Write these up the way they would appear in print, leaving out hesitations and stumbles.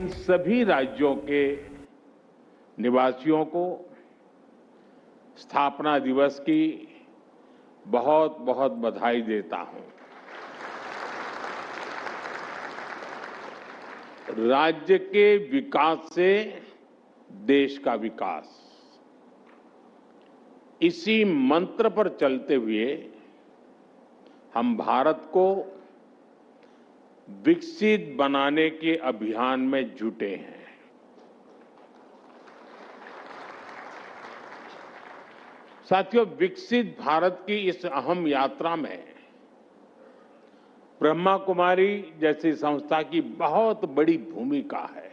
सभी राज्यों के निवासियों को स्थापना दिवस की बहुत बहुत बधाई देता हूं। राज्य के विकास से देश का विकास, इसी मंत्र पर चलते हुए हम भारत को विकसित बनाने के अभियान में जुटे हैं। साथियों, विकसित भारत की इस अहम यात्रा में ब्रह्मा कुमारी जैसी संस्था की बहुत बड़ी भूमिका है।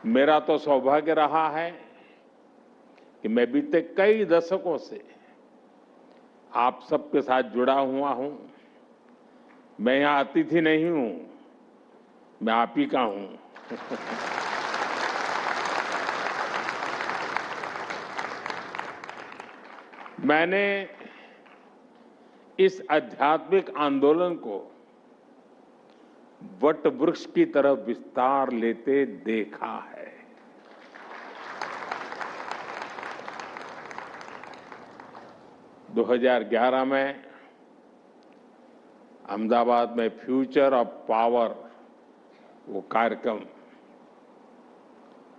मेरा तो सौभाग्य रहा है कि मैं बीते कई दशकों से आप सबके साथ जुड़ा हुआ हूं। मैं यहां अतिथि नहीं हूं, मैं आप ही का हूं। मैंने इस आध्यात्मिक आंदोलन को वट वृक्ष की तरफ विस्तार लेते देखा है। दो 2011 में अहमदाबाद में फ्यूचर ऑफ पावर वो कार्यक्रम,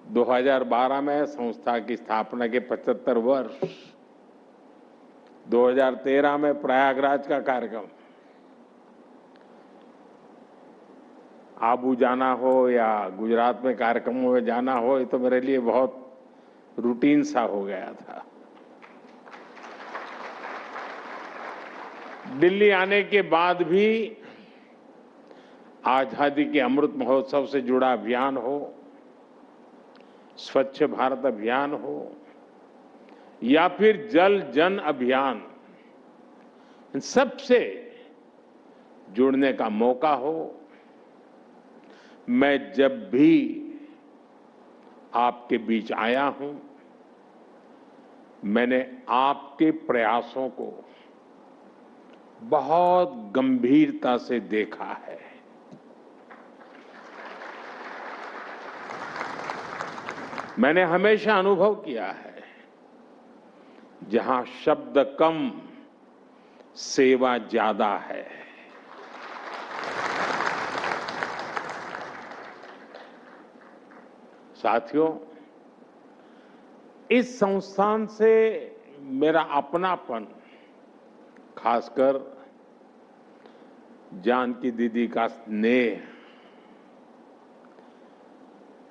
2012 में संस्था की स्थापना के 75 वर्ष, 2013 में प्रयागराज का कार्यक्रम, आबू जाना हो या गुजरात में कार्यक्रमों में जाना हो, ये तो मेरे लिए बहुत रूटीन सा हो गया था। दिल्ली आने के बाद भी आजादी के अमृत महोत्सव से जुड़ा अभियान हो, स्वच्छ भारत अभियान हो या फिर जल जन अभियान, इन सबसे जुड़ने का मौका हो, मैं जब भी आपके बीच आया हूं, मैंने आपके प्रयासों को बहुत गंभीरता से देखा है। मैंने हमेशा अनुभव किया है, जहां शब्द कम सेवा ज्यादा है। साथियों, इस संस्थान से मेरा अपनापन, खासकर जानकी दीदी का स्नेह,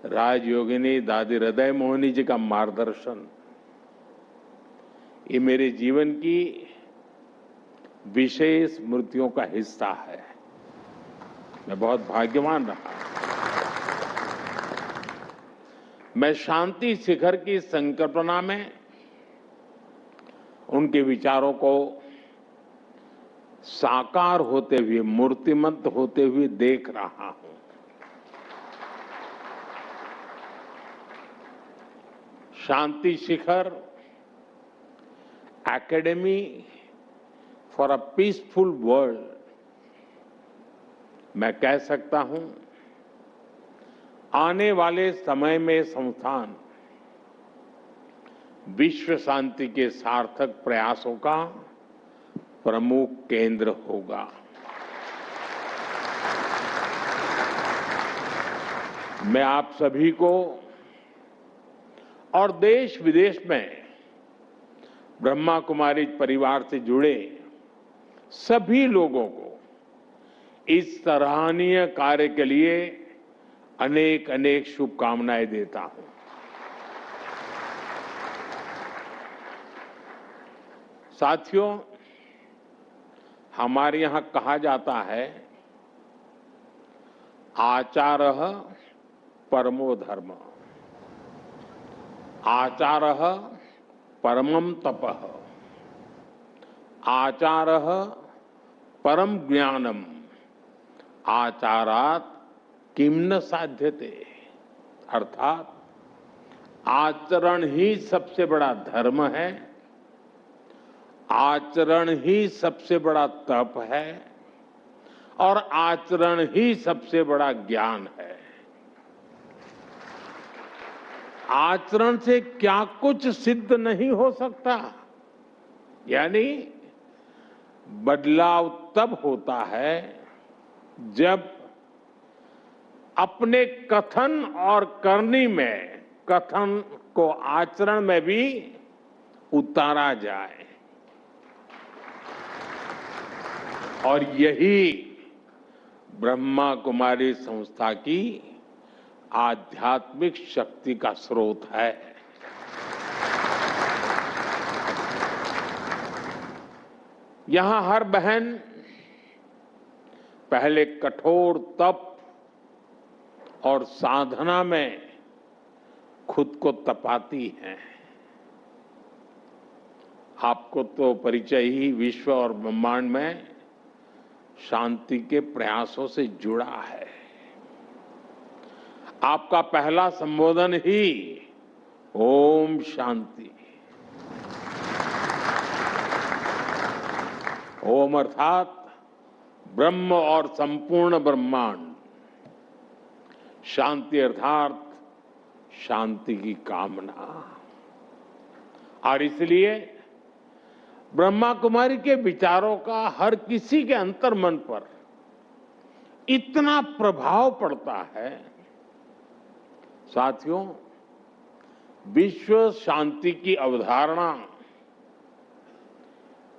राजयोगिनी दादी हृदय मोहिनी जी का मार्गदर्शन, ये मेरे जीवन की विशेष स्मृतियों का हिस्सा है। मैं बहुत भाग्यवान रहा। मैं शांति शिखर की संकल्पना में उनके विचारों को साकार होते हुए, मूर्तिमंत होते हुए देख रहा हूं। Shanti Shikhar academy for a peaceful world, मैं कह सकता हूं, आने वाले समय में संस्थान विश्व शांति के सार्थक प्रयासों का प्रमुख केंद्र होगा। मैं आप सभी को और देश विदेश में ब्रह्मा कुमारी परिवार से जुड़े सभी लोगों को इस सराहनीय कार्य के लिए अनेक अनेक शुभकामनाएं देता हूं। साथियों, हमारे यहां कहा जाता है, आचारः परमो धर्म, आचारः परमं तपः, आचारः परम ज्ञानम, आचारात किम न साध्यते। अर्थात आचरण ही सबसे बड़ा धर्म है, आचरण ही सबसे बड़ा तप है और आचरण ही सबसे बड़ा ज्ञान है। आचरण से क्या कुछ सिद्ध नहीं हो सकता, यानी बदलाव तब होता है जब अपने कथन और करनी में कथन को आचरण में भी उतारा जाए। और यही ब्रह्मा कुमारी संस्था की आध्यात्मिक शक्ति का स्रोत है। यहां हर बहन पहले कठोर तप और साधना में खुद को तपाती है। आपको तो परिचय ही विश्व और ब्रह्मांड में शांति के प्रयासों से जुड़ा है। आपका पहला संबोधन ही ओम शांति। ओम अर्थात ब्रह्म और संपूर्ण ब्रह्मांड, शांति अर्थात शांति की कामना। और इसलिए ब्रह्मा कुमारी के विचारों का हर किसी के अंतर्मन पर इतना प्रभाव पड़ता है। साथियों, विश्व शांति की अवधारणा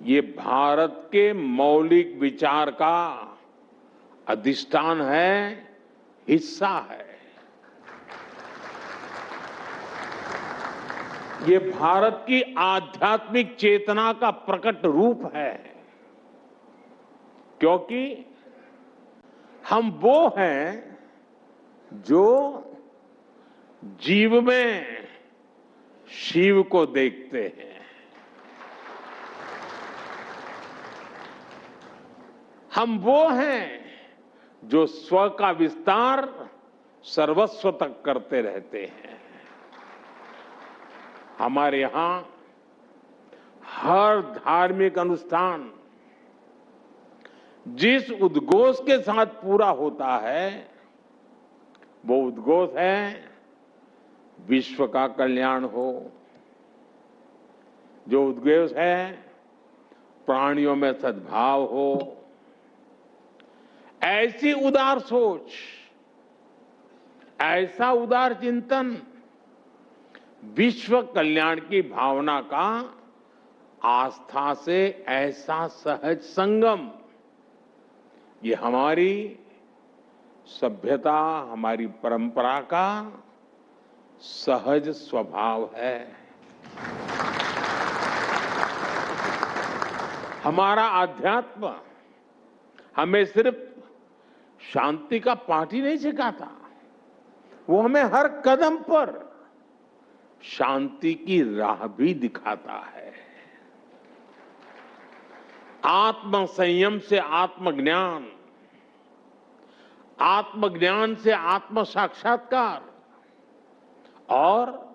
ये भारत के मौलिक विचार का अधिष्ठान है, हिस्सा है। ये भारत की आध्यात्मिक चेतना का प्रकट रूप है, क्योंकि हम वो हैं जो जीव में शिव को देखते हैं। हम वो हैं जो स्व का विस्तार सर्वस्व तक करते रहते हैं। हमारे यहां हर धार्मिक अनुष्ठान जिस उद्घोष के साथ पूरा होता है, वो उद्घोष है विश्व का कल्याण हो। जो उद्घोष है प्राणियों में सद्भाव हो। ऐसी उदार सोच, ऐसा उदार चिंतन, विश्व कल्याण की भावना का आस्था से ऐसा सहज संगम, ये हमारी सभ्यता, हमारी परंपरा का सहज स्वभाव है। हमारा अध्यात्म हमें सिर्फ शांति का पाठ ही नहीं सिखाता, वो हमें हर कदम पर शांति की राह भी दिखाता है। आत्म संयम से आत्मज्ञान, आत्मज्ञान से आत्म साक्षात्कार और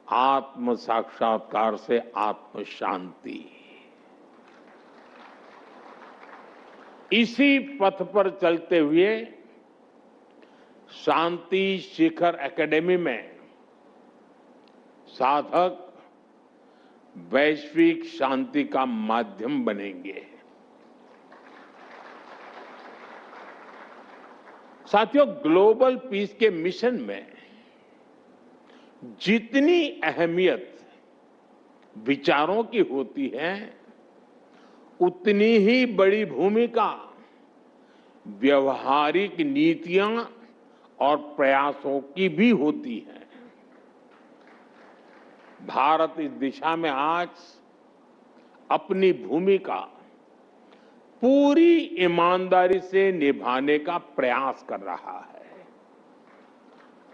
आत्म साक्षात्कार से आत्म शांति। इसी पथ पर चलते हुए शांति शिखर एकेडमी में साधक वैश्विक शांति का माध्यम बनेंगे। साथियों, ग्लोबल पीस के मिशन में जितनी अहमियत विचारों की होती है, उतनी ही बड़ी भूमिका व्यवहारिक नीतियां और प्रयासों की भी होती है। भारत इस दिशा में आज अपनी भूमिका पूरी ईमानदारी से निभाने का प्रयास कर रहा है।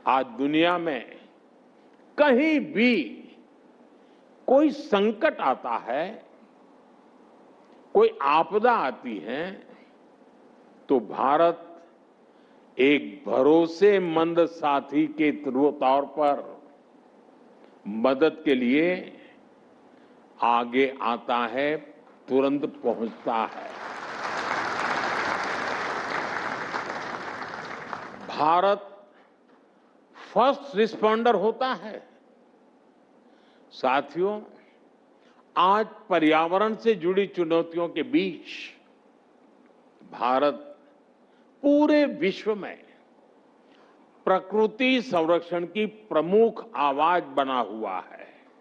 आज दुनिया में कहीं भी कोई संकट आता है, कोई आपदा आती है, तो भारत एक भरोसेमंद साथी के तौर पर मदद के लिए आगे आता है, तुरंत पहुंचता है। भारत फर्स्ट रिस्पॉन्डर होता है। साथियों, आज पर्यावरण से जुड़ी चुनौतियों के बीच भारत पूरे विश्व में प्रकृति संरक्षण की प्रमुख आवाज बना हुआ है।